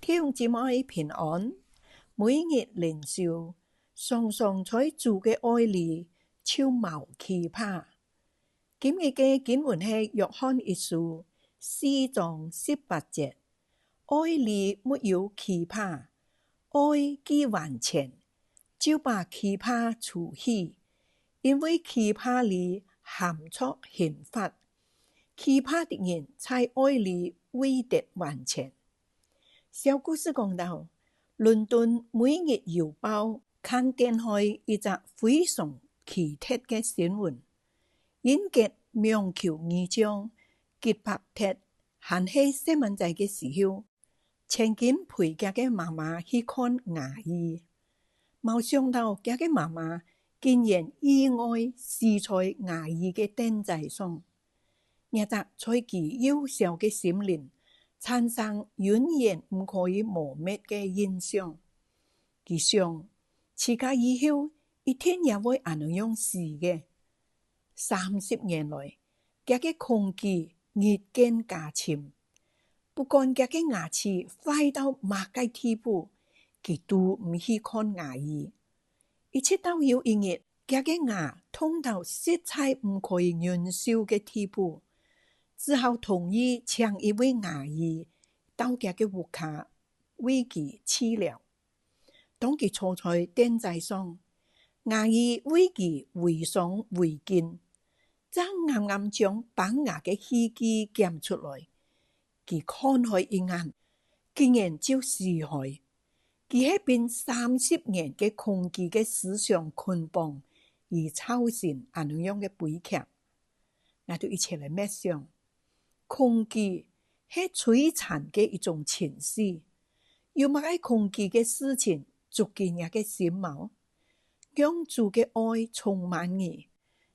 弟兄姊妹平安，每日靈修，常常在主嘅愛裡超無奇葩。今日嘅經文係約翰一書4章18節，愛裡沒有奇葩，愛既完全，就把奇葩除去，因為奇葩裡含着刑罰，奇葩的人在愛裡未得完全。小故事講到，倫敦每日郵報刊登開一則非常奇特嘅新聞，英國名球女將吉伯特還係細蚊仔嘅時候，曾經陪佢嘅媽媽去看牙醫，冇想到佢嘅媽媽竟然意外死在牙醫嘅燈仔上，一則在其幼小嘅心靈產生永遠唔可以磨滅嘅印象。佢想，自家以後一天也會咁樣死嘅。30年來，佢嘅恐懼日漸加深，不管佢嘅牙齒壞到乜嘅地步，佢都唔去看牙醫。一直到有一日，佢嘅牙痛到實在唔可以忍受嘅地步，只好同意請一位牙醫到佢嘅屋企為佢治療。當佢坐在燈仔上，牙醫為佢圍上圍巾，正啱啱將綁牙嘅器具檢出來，佢看開一眼，竟然就死去。佢係被30年嘅恐懼嘅思想捆綁而造成咁樣嘅悲劇。我哋一齊嚟默想，恐懼係摧殘嘅一種情緒，有乜嘢恐懼嘅事情捉緊你嘅心嗎？讓主嘅愛充滿你，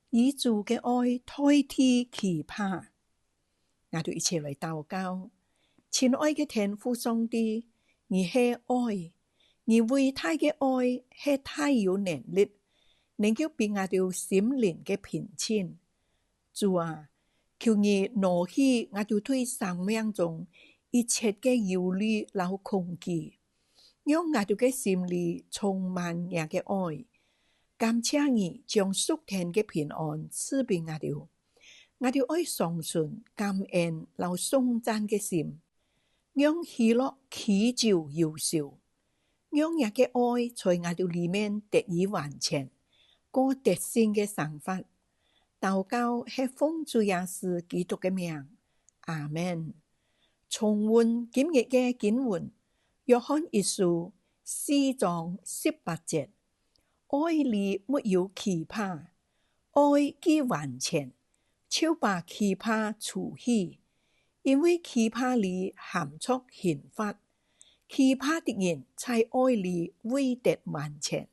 以主嘅愛代替奇葩。我哋一齊嚟禱告，親愛嘅天父上帝，你係愛，你偉大嘅愛係太有能力，能夠俾我哋心靈嘅平靜。主啊，求你挪去我哋對生命中一切嘅憂慮和恐懼，讓我哋嘅心裡充滿你嘅愛。感謝你將屬天嘅平安賜俾我哋，我哋愛相信感恩和頌讚嘅心，讓喜樂祈求憂愁，讓你嘅愛在我哋裡面得以完全，過得勝嘅生活。禱告係奉主耶穌基督嘅名，阿們。重溫今日嘅經文，約翰一書4章18節，愛裡沒有奇葩，愛既完全，就把奇葩除去，因為奇葩裡含着刑罰，奇葩的人在愛裡未得完全。